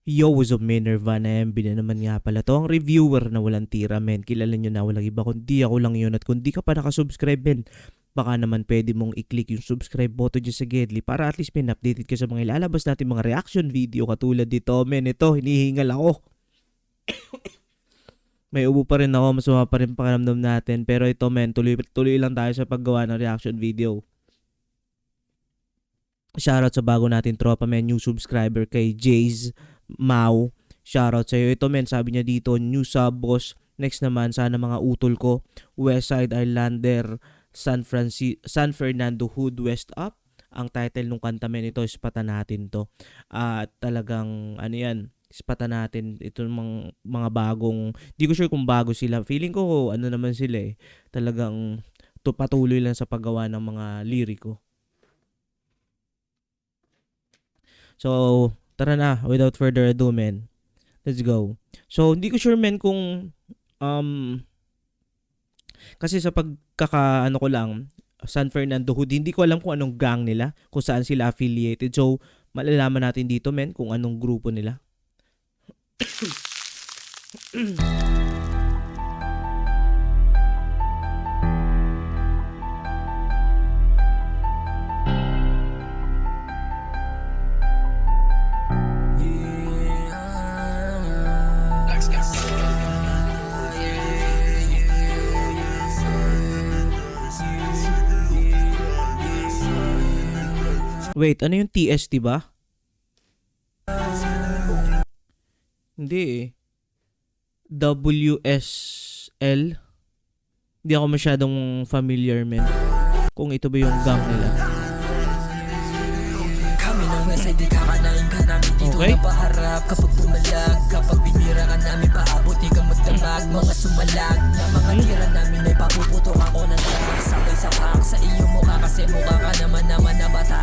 Yo, what's up, men? Nirvana MB na naman nga pala to. Ang reviewer na walang tira, men. Kilala nyo na, walang iba kundi ako lang yun. At kung di ka pa nakasubscribe, men, baka naman pwede mong i-click yung subscribe button dyan sa Gedli para at least, men, updated ka sa mga ilalabas natin mga reaction video katulad dito. Men, ito, hinihingal ako. May ubo pa rin ako, masama pa rin pakiramdam natin. Pero ito, men, tuloy lang tayo sa paggawa ng reaction video. Shoutout sa bago natin tropa, men, new subscriber kay Jays Mau. Shoutout sa'yo. Ito, men, sabi niya dito, new sub boss. Next naman, sana mga utol ko. Westside Islander, San Fernando Hood West Up. Ang title nung kanta, men, ito, ispatan natin to. At talagang, ano yan, ispatan natin. Ito mga bagong, di ko sure kung bago sila. Feeling ko, ano naman sila eh. Talagang patuloy lang sa paggawa ng mga liriko. So, tara na, without further ado, men. Let's go. So, hindi ko sure, men, kung kasi sa pagkakaano ko lang, San Fernando Hood, hindi ko alam kung anong gang nila, kung saan sila affiliated. So, malalaman natin dito, men, kung anong grupo nila. Wait, ano yung TST ba? Hindi eh. WSL? Hindi ako masyadong familiar, men. Kung ito ba yung gang nila. Okay. Kapag bumalag, kapag binira ka namin, paabuti ka magdamag. Mga sumalag na mga tira namin ay papuputok ako ng sabay sapak sa iyo mukha kasi mukha ka naman na bata.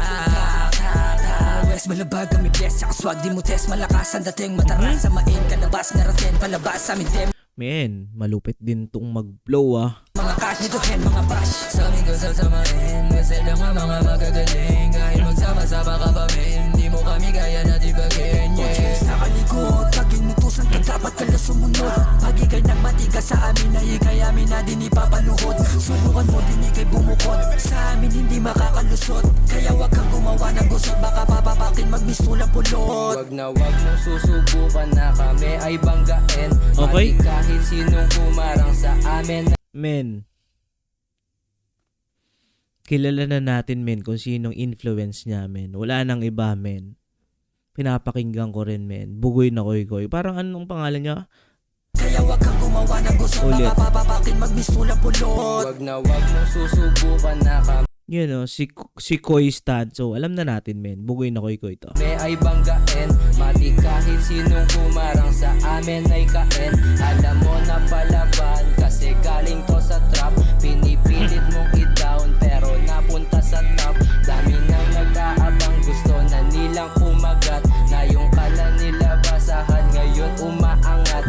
West malabag kami bless, saka swag di mo test. Malakas ang dating mataras sa main, kalabas ngaratin, palabas sa amin dem. Men, malupit din tong mag-blow ah. Mga cash nito hen, mga bash. Sa amin ko sasamahin, kasi lang mga magagaling. Kahit magsama-sama ka pa men, di mo kami kaya na tibagin. Yeah, nakalikot, pag inutusan ka dapat ka na sumunod. Pag ikay nagmatigas sa amin, ay ikay amin na din ipapanuhod. Sunukan mo din ikay bumukod, sa amin hindi makakalusot. Kaya wag kang gumawa ng gusot, baka papapakin magmistulang pulot. Wag na wag mong susubukan na kami ay banggain. Okay. Kahit sinong kumarang sa amin. Men, kilala na natin, men, kung sinong influence niya, men. Wala nang iba, men. Pinapakinggan ko rin, men. Bugoy na koy-koy. Parang anong pangalan niya? Kaya wag kang gumawa ng gusto, ulit. baka papapakin magmistulang pulot. Wag na wag mong susubukan na kami. You know, si Koy Stan. So, alam na natin, men. Bugoy na koy-koy to. May ay banggain, mati kahit sinong kumarang sa amin ay kain. Alam mo na palaban, kasi galing to sa trap. Pinipilit mong i-down, pero napunta sa top. Dami nang nag-aabang, gusto na nilang kumagat. Na yung kala nila basahan, ngayon umaangat.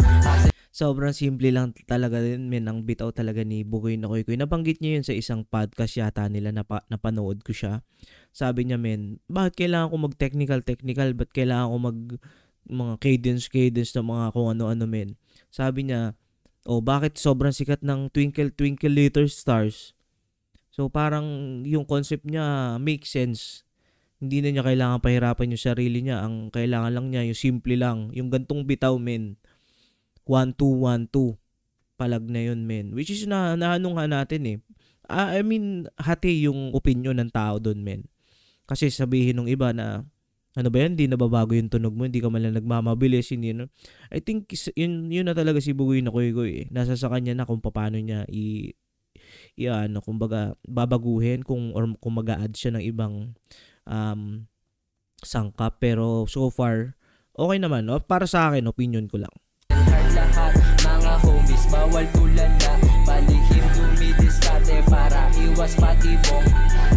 Sobrang simple lang talaga din, men, ang bitaw talaga ni Bugoy na koy-koy. Nabanggit niya yun sa isang podcast yata nila, napanood ko siya. Sabi niya, men, bakit kailangan ko mag-technical? Ba't kailangan ko mga cadence na mga kung ano-ano, men? Sabi niya, bakit sobrang sikat ng Twinkle Twinkle Little Stars? So parang yung concept niya makes sense. Hindi na niya kailangan pahirapan yung sarili niya. Ang kailangan lang niya, yung simple lang. Yung gantong bitaw, men. 1-2-1-2. Palag na yun, men. Which is naano nga natin eh. I mean, hati yung opinion ng tao doon, men. Kasi sabihin ng iba na, ano ba yan, hindi nababago yung tunog mo, hindi ka man lang nagmamabilis, hindi no. I think yun na talaga si Bugoy na koy-koy eh. Nasa sa kanya na kung paano niya kumbaga, babaguhin kung mag-a-add siya ng ibang sangkap. Pero so far, okay naman. No? Para sa akin, opinion ko lang. Lahat mga homies bawal tulala, palihim dumidiskate para iwas patibong.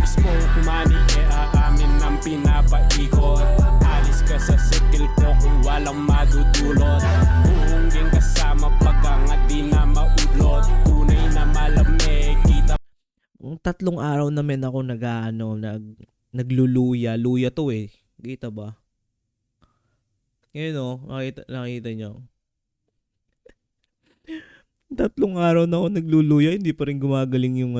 Smoke money aamin ng pinapaikot. Alis ka sa sikil ko kung walang madudulot. Buhungging kasama pagkangat di na maudlot. Tunay na malamig kita. 3 araw naman ako nagluluya. Luya to eh. Kita ba? Ngayon nakita niyo. 3 araw na ako nagluluya, hindi pa rin gumagaling yung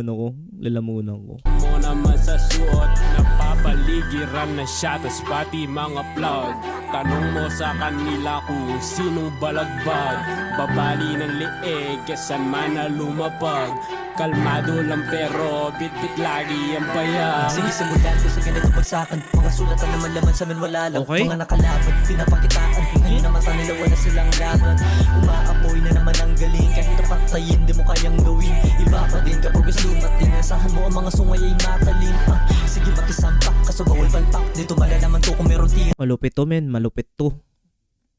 lalamunan ko. Mo naman sa suot, napapaligiran na siya, tas pati mga plug. Tanong mo sa kanila kung sinong balagbag. Babali ng lieg, kesa man na lumapag. Kalmado lang pero bit-bit lagi ang bayag. Sige, simulan ko sa ganito bagsakan. Mga sulatan naman laman sa amin wala lang. Okay. Mga nakalaban, pinapakitaan. Ngayon na mata nila wala silang laban. Umaapoy na naman ang galing. Kahit napatayin, di mo kayang gawin. Iba pa din kapag gusto matin. Asahan mo ang mga sungay ay matalim. Sige, makisampak, kaso bawal palpak. Dito malalaman to kung meron tira. Malupit to, men. Malupit to.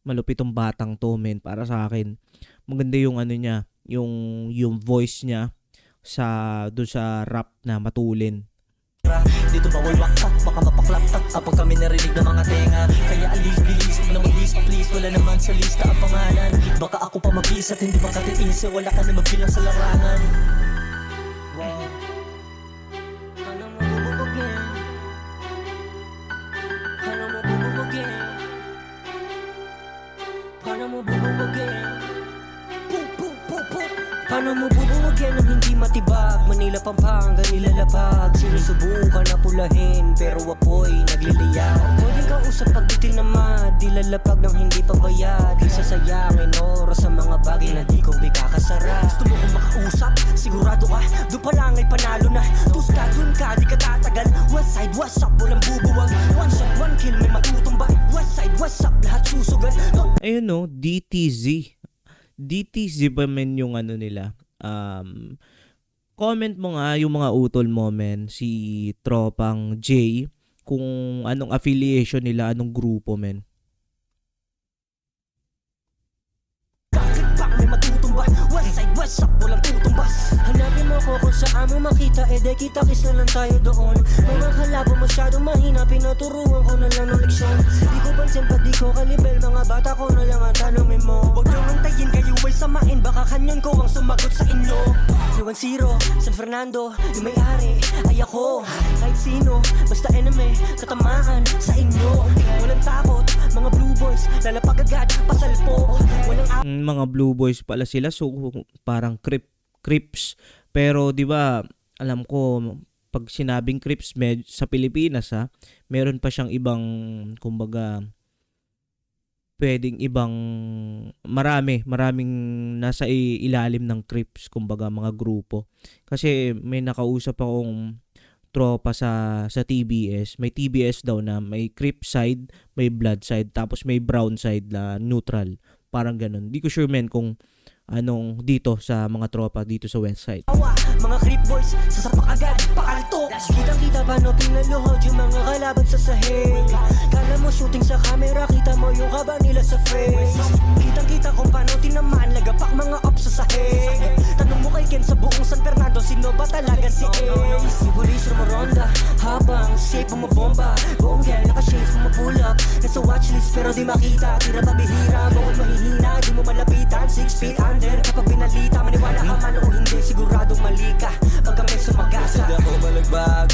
Malupit tong batang to, men. Para sa akin. Maganda yung niya. Yung voice niya doon sa rap na matulin. Dito bawal waktak, baka mapaklaktak kapag kami narinig ng mga tenga. Kaya alis-bilis, huwag na mag-list please. Wala naman sa lista ang pangalan. Baka ako pa mabis at hindi makatiis. Wala ka na magbilang sa larangan. Wow. Paano mo bubugin? Paano mo bubugin? Paano mo bubugin? Paano mo bubuwagyan ng hindi matibag? Manila, Pampanga, nilalapag. Sinusubukan na pulahin, pero apoy nagliliyag. Pwedeng kausap pag di tinamad, di lalapag ng hindi pabayad. Di sasayangin oras sa mga bagay na di ko ikakasara. Gusto mo kong makausap? Sigurado ka, doon pa lang ay panalo na. Tus ka, dun ka, di ka tatagal. West side, what's up, walang bubuwag. One shot, one kill, may matutumba. West side, what's up, lahat susugan. Ayun DTZ. DTZ ba men yung nila? Comment mo nga yung mga utol mo, men. Si Tropang J. Kung anong affiliation nila, anong grupo, men. May matutumba. West side, west up, walang tutumbas. Hanapin mo ko kung saan mo makita. De kita-kiss na lang tayo doon. Mga kalabo masyadong mahina, pinuturuan ko na lang ng leksyon. Di ko pansin pa di ko kalibel. Mga bata ko na lang ang tanongin mo. Huwag nyo mantayin kayo ay samain. Baka kanyon ko ang sumagot sa inyo. 310, San Fernando, yung may-ari ay ako. Kahit sino, basta enemy, katamaan sa inyo. Walang takot, mga blue boys, lalapag agad, pasalpo. Walang Mga blue boys pala sila, so parang Crips. Pero 'di ba, alam ko pag sinabing Crips sa Pilipinas meron pa siyang ibang kumbaga pwedeng ibang maraming nasa ilalim ng Crips, kumbaga mga grupo. Kasi may nakausap akong tropa sa TBS. May TBS daw na may Crip side, may Blood side, tapos may Brown side na neutral. Parang ganun. Di ko sure men kung anong dito sa mga tropa dito sa west side. Mga creep boys, sasapak agad, pakalto. Kitang-kita paano pinaluhod yung mga kalaban sa sahig. Kala mo shooting sa camera, kita mo yung kaba nila sa face. Kitang-kita kung paano tinamaan, lagapak mga up sa sahig. Tanong mo kay Ken sa buong San Fernando, sino ba talaga si Ace? Si Boris Romoronda, habang shape bumabomba. Buong girl, naka-shades pull up. Nasa watchlist pero di makita, tira pabihira. Bawal mahihina, di mo malapitan, 6 feet under. Kapag pinalita, maniwala ka man o hindi, siguradong mali ka. Pag kami sumagasa, Hindi ako balagbag.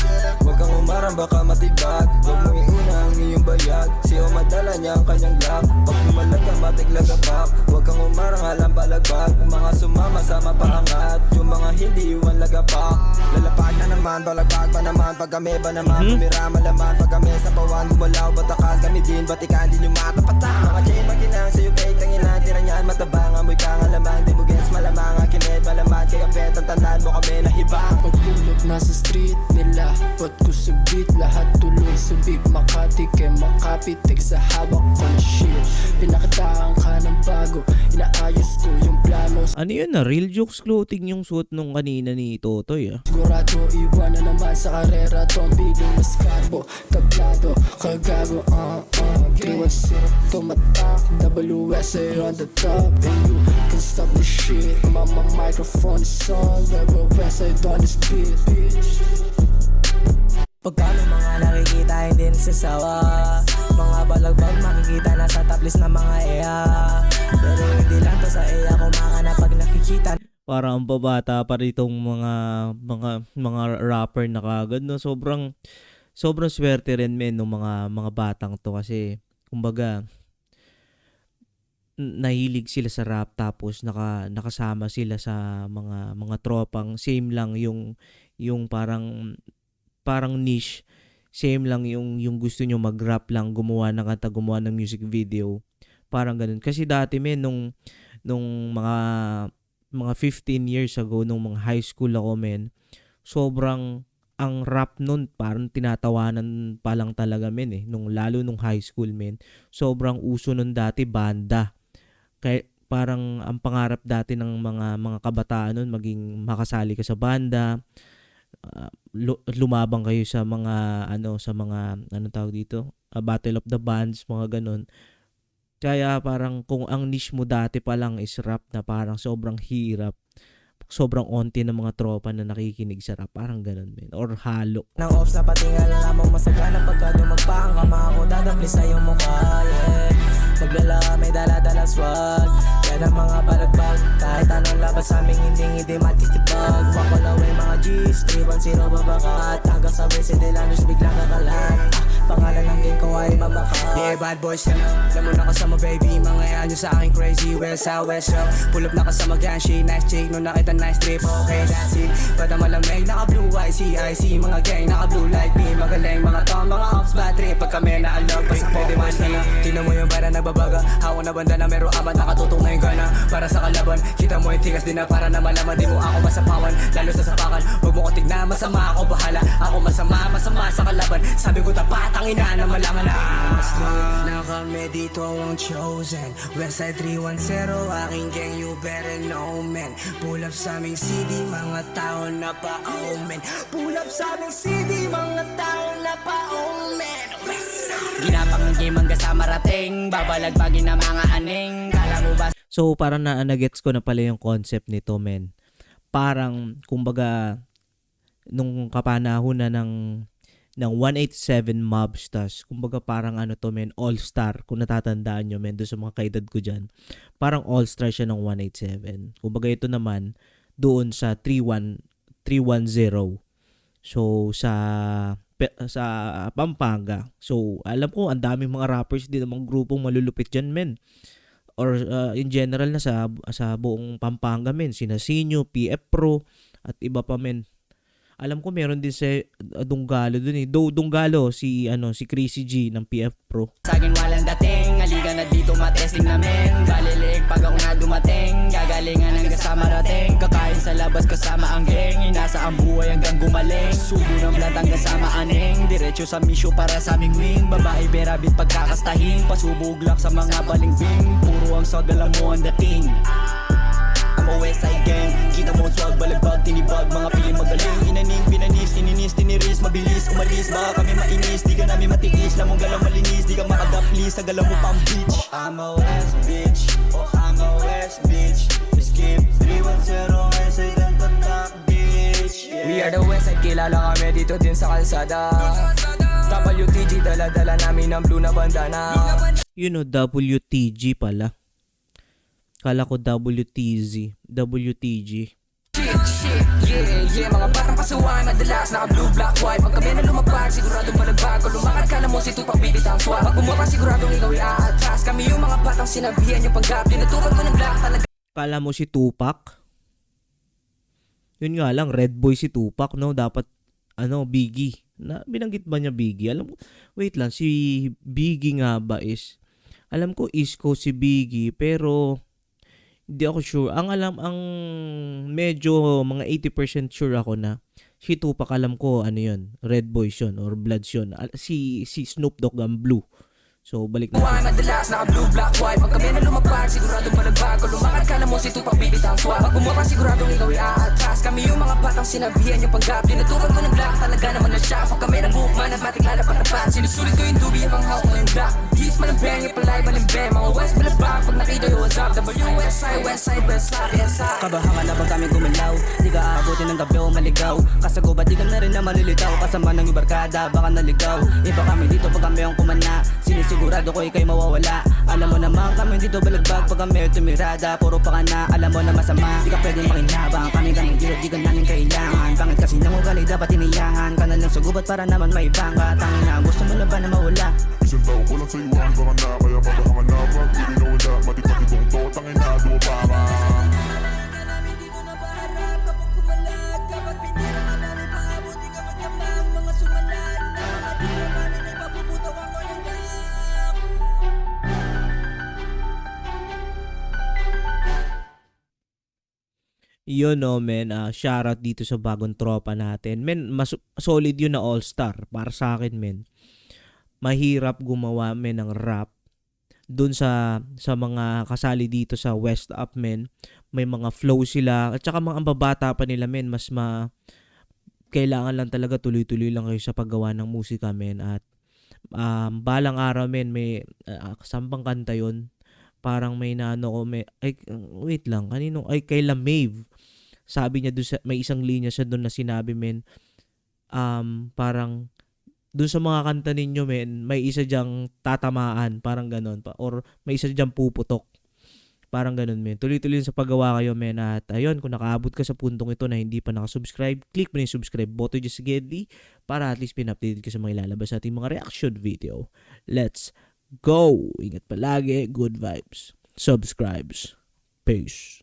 Huwag kang umarang baka matibag. Huwag mo iuna ang iyong bayag. Siya madala niya ang kanyang glock. Pag lumalag ka matiglagapak. Huwag kang umarang alam balagbag. Kung mga sumama sama paangat. Yung mga hindi iwan lagapak. Lalapag na naman, balagbag pa naman. Pag kami ba naman, tumira malaman. Pag kami sa pawan, gumalaw, batakan. Kami din, batikan din yung matapatan. Mga chain maginang sa'yo, fake ang ilan. Tira niyan, matabang, amoy kang alaman. Di mo gens malamang, ang kined malaman. Kaya petang tandaan mo kami na hibang. Pagpulot nasa street nila, ba't ko sa beat lahat tuloy sa big Makati kay Makapitik sa hawak ko na shit. Pinakitaan ka ng bago, inaayos ko yung plano. Ano yun Real Jokes Clothing yung suot nung kanina ni Totoy Sigurado iwan na naman sa karera. Tombilong maskarbo, tablado, kagago, Griwan syrup, tumatak, WSA on the top. And you can stop the shit. Mama microphone is on, Rebel Westside on this beat, bitch. pagka may mga nakikita hindi nasisawa. Mga balagbag makikita nasa top list na mga EA. Pero hindi lang to sa EA kumakana pag nakikita. Parang ang babata pa ritong mga rapper na kagad, no? Sobrang swerte rin men ng mga batang to kasi kumbaga nahilig sila sa rap tapos nakasama sila sa mga tropang same lang yung parang niche, same lang yung gusto nyo mag-rap lang, gumawa ng kanta, gumawa ng music video, parang ganun. Kasi dati nung mga 15 years ago, nung mga high school ako sobrang ang rap nun parang tinatawanan pa lang talaga lalo nung high school sobrang uso nun dati banda. Kaya parang ang pangarap dati ng mga kabataan nun maging makasali ka sa banda, lumabang kayo sa mga tawag dito, Battle of the Bands, mga ganun. Kaya parang kung ang niche mo dati pa lang is rap na parang sobrang hirap, sobrang onti ng mga tropa na nakikinig sa rap, parang ganun or halo. Nang ops na patingal lamang masagana pagka dumagpang kama ako dadapli sa iyong mukha, yeah. Maglala may dala-dala swag, yan ang mga balagbag, kahit anong labas sa aming hindi matitipag. Pakulaway mga G's, 310 babakat, hanggang sa base hindi lang biglang kakalat. Pangalan ng game ko ay mabakat. Yeah, bad boys na alam mo na kasama baby, mga yan yung sa akin crazy, west out west up. Pull up na kasama ganshi, nice chick, no nakita nice trip, okay that's it. Bata malamig, naka blue IC, mga gang, naka blue light beam. Magaling mga tong, mga ops, bad trip, pag kami naalog, pwede man na lang. Tingnan mo yung para nagbabaga, hawak na banda na meron amat, nakatutok na yung gana. Para sa kalaban, kita mo yung tigas din na para na malaman, di mo ako masapawan, lalo sa sapakan. Huwag mo ko tignan, masama ako bahala, ako masama sa kalaban. Sabi ko tapat, ang ina na malaman na kami dito ang chosen. Westside 310, aking gang, you better know man. Pull up sa aming CD, mga tao na pa-omen. Pull up sa aming CD, mga tao na pa-omen. Ginapang ng game hanggang sa marating, babalagbagin na mga aning. Kala mo ba So parang na-gets ko na pala yung concept nito parang kumbaga nung kapanahon na ng 187 Mobstars, kumbaga parang all-star, kung natatandaan nyo doon sa mga kaedad ko dyan, parang all-star siya ng 187. Kumbaga ito naman doon sa 310. So sa Pampanga. So alam ko ang daming mga rappers din, mga grupong malulupit dyan or in general na sa buong Pampanga sina Sinyo, PF Pro at iba pa Alam ko meron din si Dunggalo dun Dunggalo si Chrissy G ng PF Pro. Sa'kin walang dating, aliga na dito matesting namin. Balilig pag ako na dumating, gagalingan hanggang sa marating. Kakain sa labas kasama ang gang, inasa ang buhay hanggang gumaling. Subo ng blant hanggang sa maaning, diretso sa misyo para sa aming wing. Babae berabit pagkakastahin, pasubog lang sa mga balingbing. Puro ang sagalang mo ang dating. I'm a Westside gang, kita mo swag, balagbag, tinibag, mga piling magaling. Inaning, pinanis, ininis, tiniris, mabilis, umalis. Baka kami mainis, di ka namin matiis. Lamong galaw malinis, di ka makadapli sa galaw mo pang bitch. I'm a West bitch, I'm a West bitch. Skip 310, Westside ang tatak bitch, yeah. We are the Westside, kilala kami dito din sa kalsada. WTG, dala-dala namin ang blue na bandana. WTG pala. Kala ko WTG. Yeah, mga batang pasuwan, madalas naka-blue, black, white. Pag kami na lumapag, siguradong malagbago. Lumakad ka na mo, si Tupac, bibit ang swag. Pag bumaba, siguradong ikaw i-atras. Kami yung mga batang sinabihan yung panggap. Tinutukan ko ng black talaga. Kala mo si Tupac? Yun nga lang, Red Boy si Tupac, no? Dapat, Biggie. Binanggit ba niya Biggie? Wait lang, si Biggie nga ba alam ko East Coast si Biggie, pero hindi ako sure. Ang medyo mga 80% sure ako na si Tupac, alam ko yun, Red Boys yun or Bloods yun. Si Snoop Dogg ang Blue. So balik na. Madalas naka-blue, black, white. Pag kami na lumapag, siguradong malagbago. Lumakad ka na mo, si Tupac, bibit ang swag. Pag bumaba, siguradong ikaw i-atras. Kami yung mga batang sinabihan yung panggap. Tinutukan ko ng black, talaga naman na siya. Pag kami ng bookman at matik lalapan. Sinusulit ko yung dubi habang hawak ko yung black. G's malambeng, yung palay balimbeng. Mga West malabang, pag nakita yung what's up. WSI, Westside, SI. Kabahangan na bang kami gumalaw? Di ka aabutin ng gabi o maligaw. Kasagubat, di ka na rin na malilitaw. Kasama ng ibarkada, baka naligaw. Iba kami dito pag kami ang kumana. Sigurado ko ikay mawawala. Alam mo naman kami dito balagbag. Pag kami tumirada, puro pa ka na. Alam mo na masama, di ka pwedeng makinabang. Kami dito, di ka namin kailangan. Pangit kasi nang ugali, dapat iniyahan ka na lang sa gubat para naman may bangka. Tangin na, gusto mo na ba na mawala? Isang tao ko lang sa iwan, baka na kaya pagkahangan na pag hindi na wala. Sakit-sakit tong to, tangin na dumapama. namin dito na paharap kapag kumalag. Kapag pinira ka namin paabot, di ka magdamag. Mga sumalag na mga tira namin ay papuputaw ako ng gap. Yun no, men. Shoutout dito sa bagong tropa natin. Men, mas solid yun na all-star. Para sa akin, men. Mahirap gumawa, men, ng rap. Dun sa mga kasali dito sa West Up, men. May mga flow sila. At saka mga ambabata pa nila, men. Kailangan lang talaga tuloy-tuloy lang kayo sa paggawa ng musika, men. At balang araw, men, may kasampang kanta yun. Parang may naano ko, wait lang, kay Lamave. Sabi niya doon may isang linya siya doon na sinabi, men, parang doon sa mga kanta ninyo, men, may isa diyang tatamaan, parang ganon, or may isa diyang puputok. Parang ganon, men. Tuloy-tuloy sa paggawa kayo, men. At ayun, kung nakaabot ka sa puntong ito na hindi pa nakasubscribe, click mo na yung subscribe button just Geddy para at least pin-update ka sa mga ilalabas sa ating mga reaction video. Let's go! Ingat palagi, good vibes. Subscribes. Peace.